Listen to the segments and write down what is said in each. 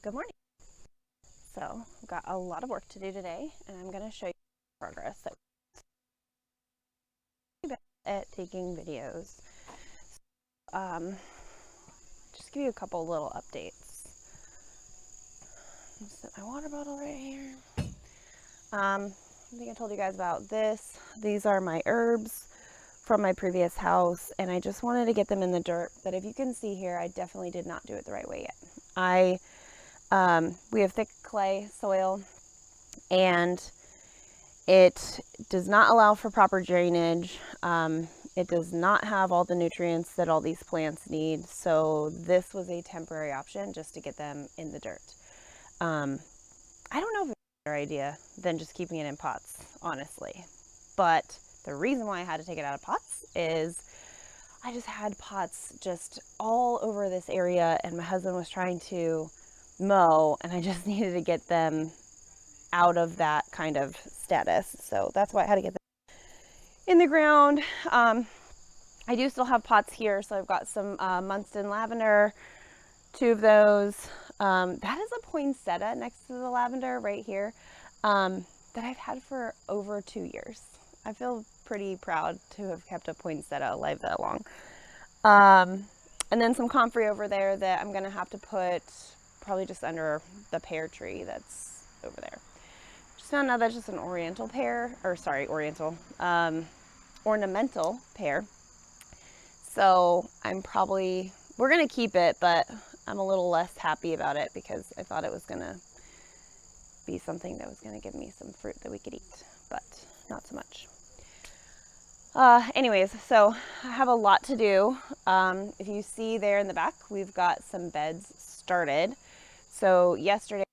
Good morning. So I've got a lot of work to do today, and I'm going to show you progress that we're at taking videos. Just give you a couple little updates. Set my water bottle right here. I think I told you guys about this. These are my herbs from my previous house, and I just wanted to get them in the dirt. But if you can see here, I definitely did not do it the right way yet. We have thick clay soil, and it does not allow for proper drainage. It does not have all the nutrients that all these plants need. So this was a temporary option just to get them in the dirt. I don't know if it's a better idea than just keeping it in pots, honestly. But the reason why I had to take it out of pots is I just had pots just all over this area, and my husband was trying to mow, and I just needed to get them out of that kind of status. So that's why I had to get them in the ground. I do still have pots here, so I've got some Munston lavender, 2 of those. That is a poinsettia next to the lavender right here that I've had for over 2 years. I feel pretty proud to have kept a poinsettia alive that long. And then some comfrey over there that I'm gonna have to put probably just under the pear tree that's over there. Just found out that's just an ornamental pear. So we're gonna keep it, but I'm a little less happy about it because I thought it was gonna be something that was gonna give me some fruit that we could eat, but not so much. Anyways, so I have a lot to do. If you see there in the back, we've got some beds started. So yesterday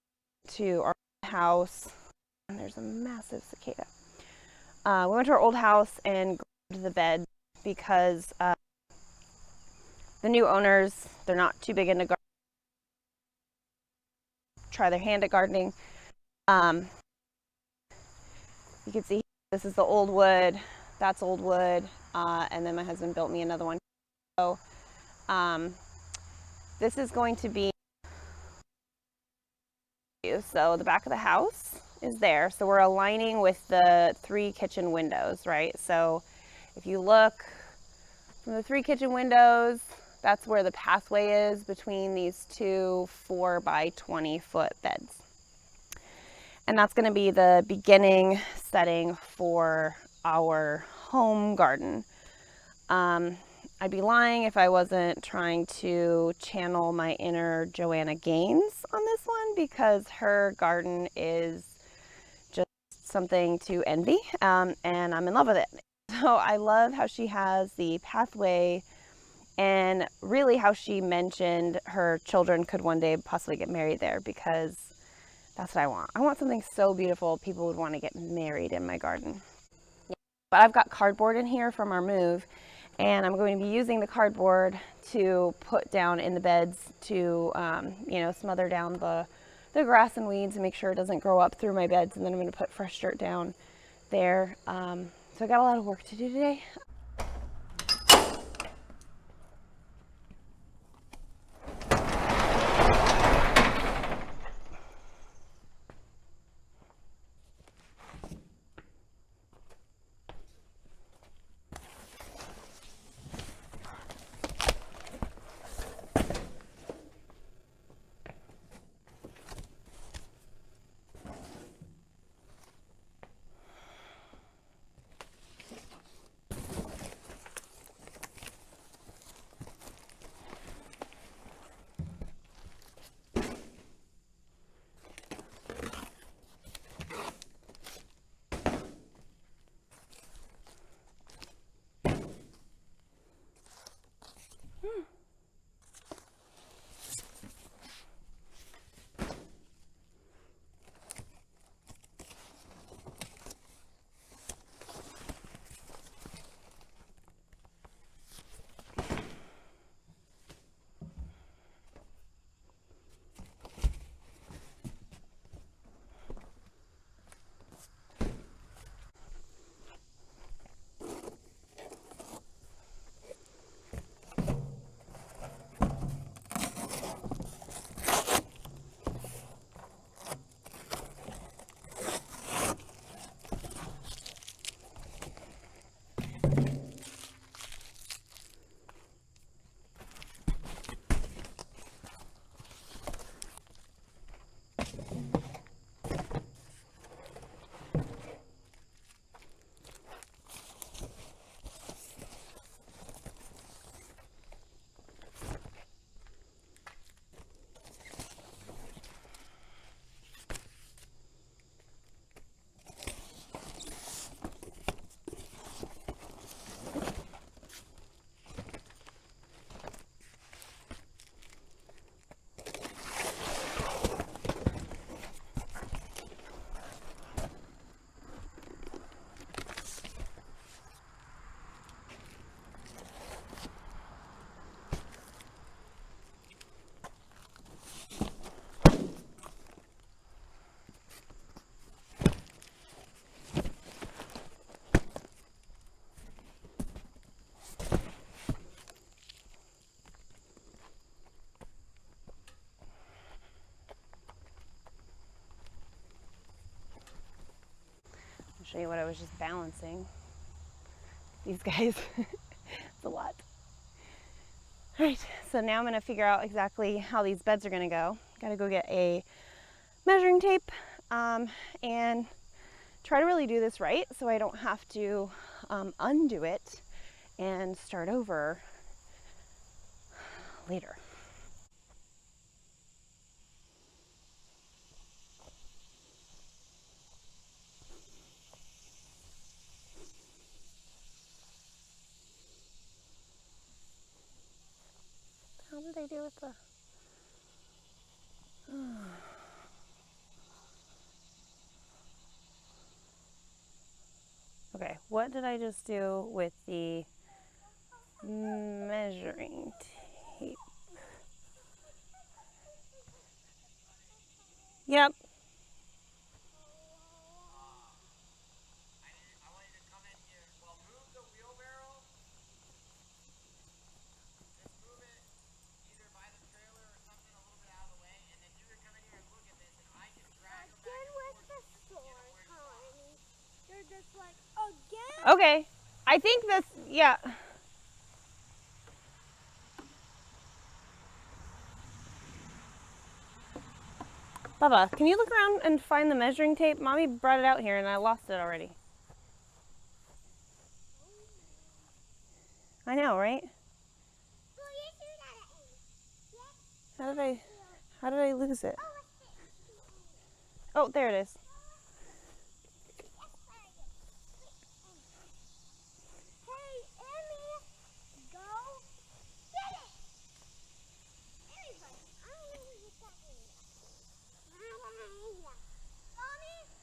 to our house, and there's a massive cicada. We went to our old house and grabbed the bed because the new owners, they're not too big into gardening. Try their hand at gardening. You can see this is the old wood, that's old wood, and then my husband built me another one. So this is going to be, so the back of the house is there. So we're aligning with the 3 kitchen windows, right? So if you look from the 3 kitchen windows, that's where the pathway is between these 2 4 by 20 foot beds. And that's going to be the beginning setting for our home garden. I'd be lying if I wasn't trying to channel my inner Joanna Gaines on this one, because her garden is just something to envy, and I'm in love with it. So I love how she has the pathway, and really how she mentioned her children could one day possibly get married there, because that's what I want. I want something so beautiful people would want to get married in my garden. Yeah. But I've got cardboard in here from our move, and I'm going to be using the cardboard to put down in the beds to, smother down the grass and weeds and make sure it doesn't grow up through my beds. And then I'm going to put fresh dirt down there. So I got a lot of work to do today. show you what I was just balancing. These guys, it's a lot. All right, so now I'm gonna figure out exactly how these beds are gonna go. Gotta go get a measuring tape and try to really do this right so I don't have to undo it and start over later. How did I do with the... Okay, what did I just do with the measuring tape? Yep. Okay, I think this, yeah. Bubba, can you look around and find the measuring tape? Mommy brought it out here and I lost it already. I know, right? How did I lose it? Oh, there it is.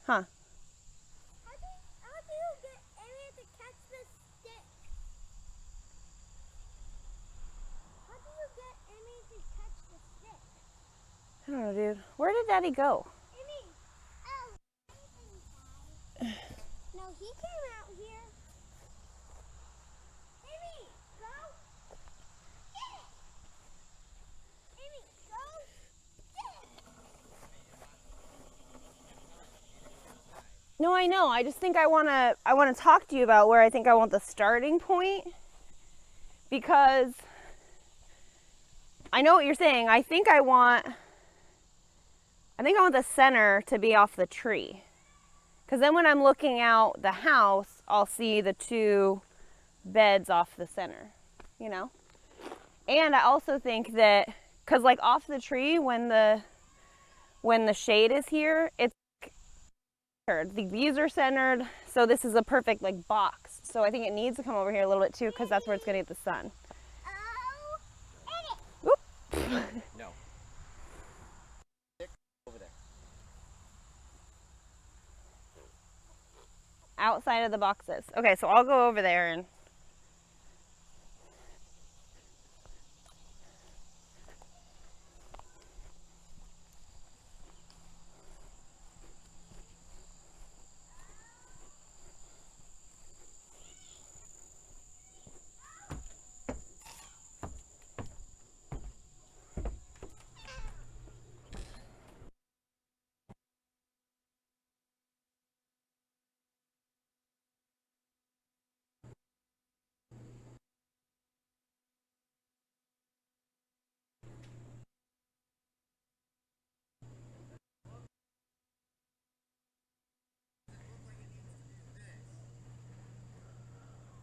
Huh. How do you get Amy to catch the stick? How do you get Amy to catch the stick? I don't know, dude. Where did Daddy go? Amy! Oh, no, he came out here. Amy, go! Get it! Amy, go! Get it! No, I know. I just think I wanna talk to you about where I think I want the starting point, because I know what you're saying. I think I want the center to be off the tree, because then when I'm looking out the house, I'll see the two beds off the center, you know. And I also think that, because like off the tree, when the shade is here, it's the views are centered, so this is a perfect like box. So I think it needs to come over here a little bit too, because that's where it's gonna get the sun. Oh, Oop. No. Over there. Outside of the boxes. Okay, so I'll go over there and...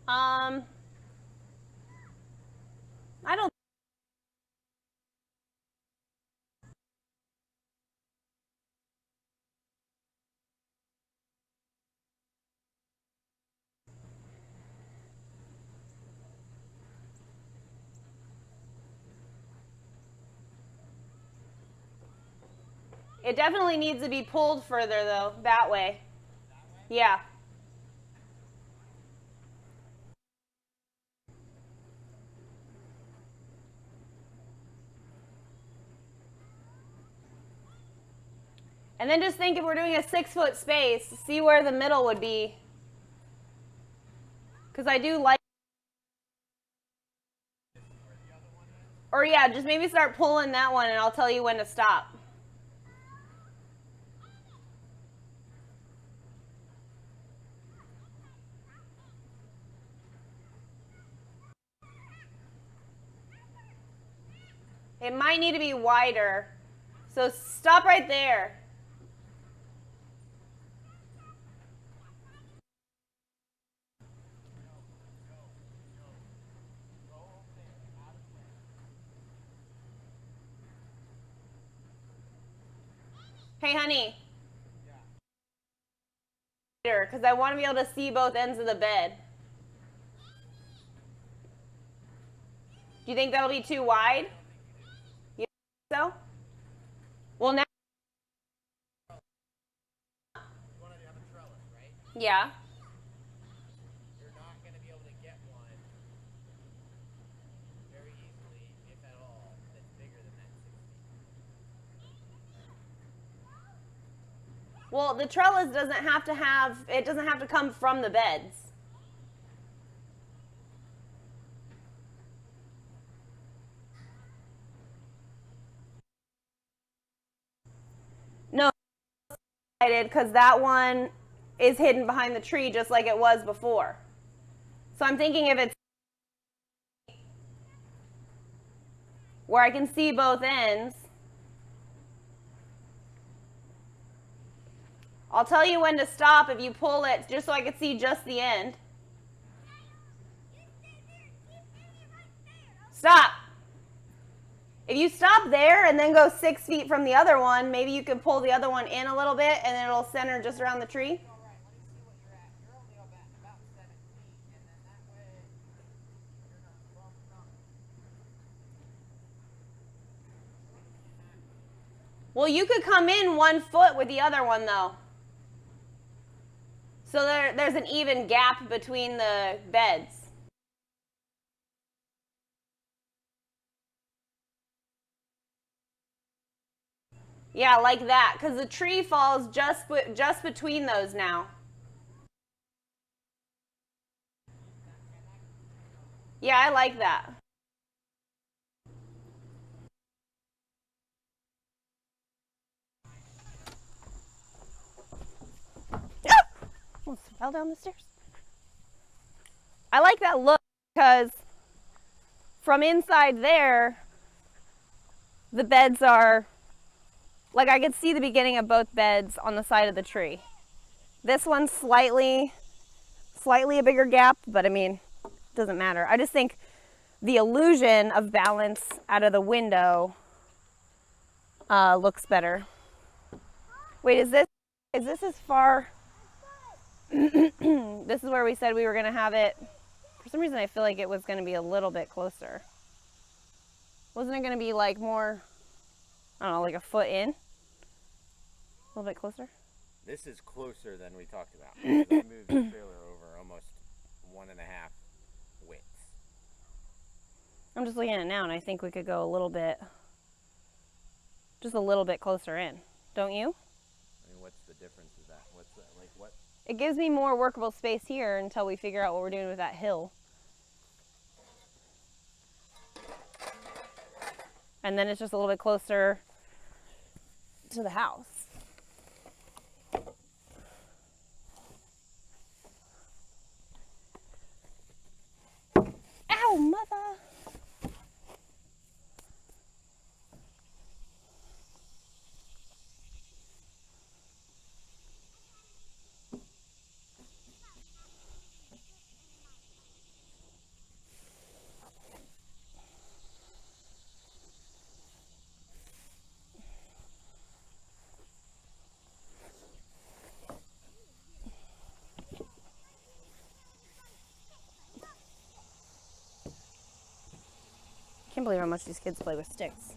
I don't... It definitely needs to be pulled further though, that way. Yeah. And then just think, if we're doing a 6-foot space, see where the middle would be. Because I do like... Or yeah, just maybe start pulling that one and I'll tell you when to stop. It might need to be wider. So stop right there. Hey, honey. Because I want to be able to see both ends of the bed. Do you think that'll be too wide? You think so? Well, now. You want to have a trellis, right? Yeah. You're not going to be able to get one very easily, if at all, that's bigger than that 6 feet. Well, the trellis doesn't have to come from the beds. No, because that one is hidden behind the tree just like it was before. So I'm thinking if it's where I can see both ends. I'll tell you when to stop if you pull it, just so I can see just the end. Stop. If you stop there and then go 6 feet from the other one, maybe you could pull the other one in a little bit and then it'll center just around the tree. All right, let me see what you're at. You're only about 7 feet, and then that way you're not bumping up. Well, you could come in 1 foot with the other one, though. So there's an even gap between the beds. Yeah, like that, because the tree falls just between those now. Yeah, I like that. Almost fell down the stairs. I like that look because from inside there, the beds are, like I could see the beginning of both beds on the side of the tree. This one's slightly a bigger gap, but I mean, it doesn't matter. I just think the illusion of balance out of the window looks better. Wait, is this as far? This is where we said we were going to have it. For some reason, I feel like it was going to be a little bit closer. Wasn't it going to be like more, I don't know, like a foot in? A little bit closer? This is closer than we talked about. We moved the trailer over almost 1.5 widths. I'm just looking at it now, and I think we could go a little bit, just a little bit closer in. Don't you? I mean, what's the difference of that? What's that, like what? It gives me more workable space here until we figure out what we're doing with that hill. And then it's just a little bit closer to the house. Ow, mother! I can't believe how much these kids play with sticks.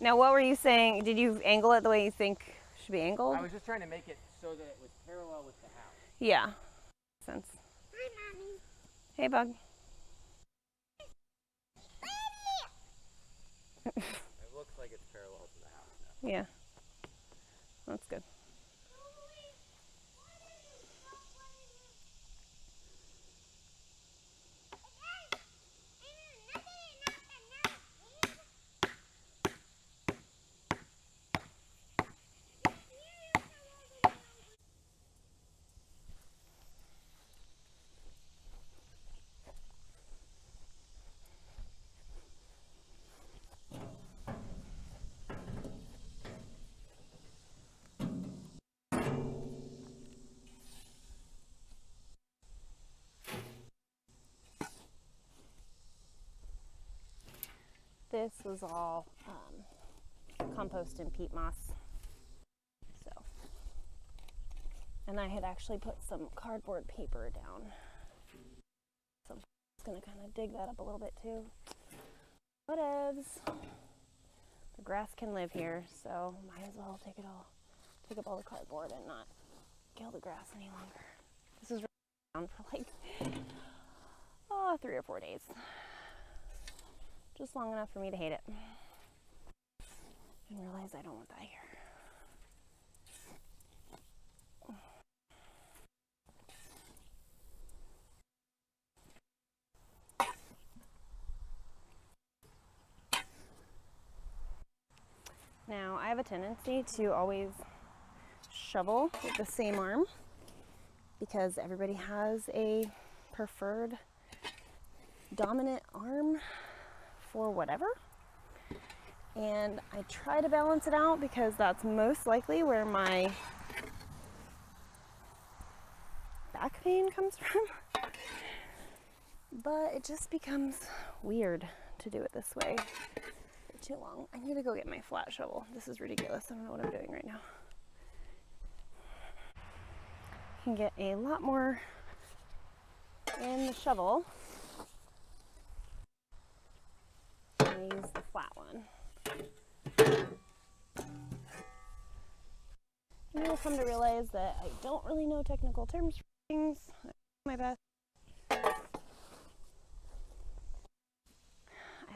Now, what were you saying? Did you angle it the way you think it should be angled? I was just trying to make it so that it was parallel with the house. Yeah. Makes sense. Hi, Mommy. Hey, Bug. It looks like it's parallel to the house now. Yeah. That's good. This was all compost and peat moss. So, and I had actually put some cardboard paper down. So I'm just gonna kind of dig that up a little bit too. Whatevs. The grass can live here, so might as well take up all the cardboard and not kill the grass any longer. This is around for like 3 or 4 days. Just long enough for me to hate it and realize I don't want that here. Now, I have a tendency to always shovel with the same arm because everybody has a preferred dominant arm for whatever. And I try to balance it out because that's most likely where my back pain comes from. But it just becomes weird to do it this way for too long. I need to go get my flat shovel. This is ridiculous. I don't know what I'm doing right now. I can get a lot more in the shovel. I'm going to use the flat one. And you'll come to realize that I don't really know technical terms for things. I do my best.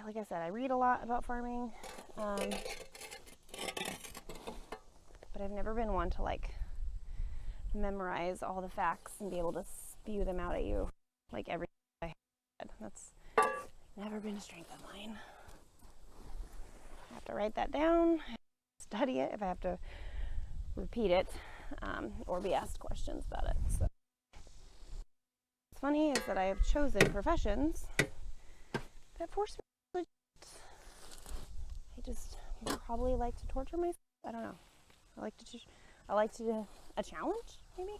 Like I said, I read a lot about farming, but I've never been one to like memorize all the facts and be able to spew them out at you like every I had. That's never been a strength of mine. I have to write that down, study it if I have to repeat it, or be asked questions about it. So what's funny is that I have chosen professions that force me. I just probably like to torture myself. I don't know. I like to do a challenge, maybe,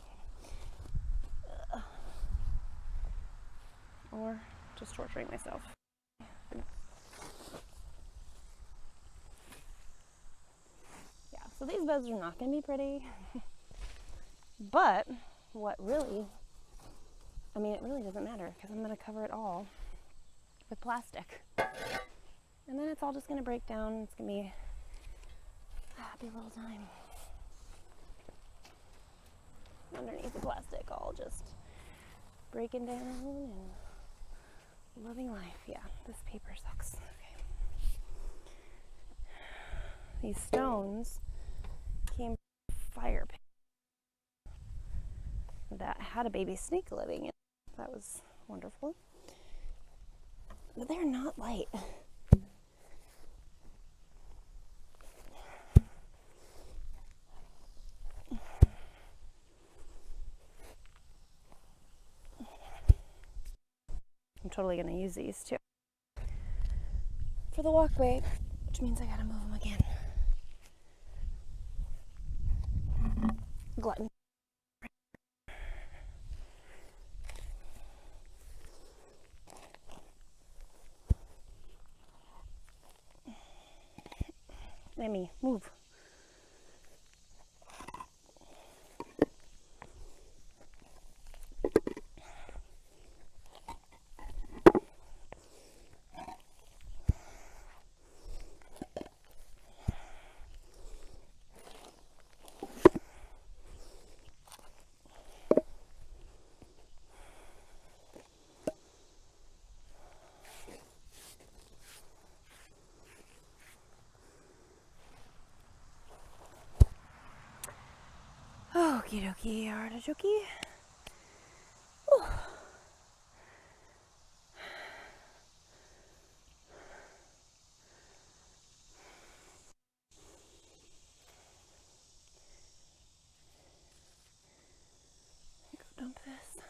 or just torturing myself. Yeah. So these beds are not going to be pretty, but what really? I mean, it really doesn't matter because I'm going to cover it all with plastic. And then it's all just going to break down. It's going to be a happy little time. Underneath the plastic, all just breaking down and loving life. Yeah, this paper sucks. Okay. These stones came from a fire pit that had a baby snake living in it. That was wonderful. But they're not light. I'm totally going to use these too for the walkway, which means I got to move them again. Glutton. Mammy, move. Okie dokie, artichoke. Go dump this.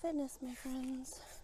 fitness, my friends.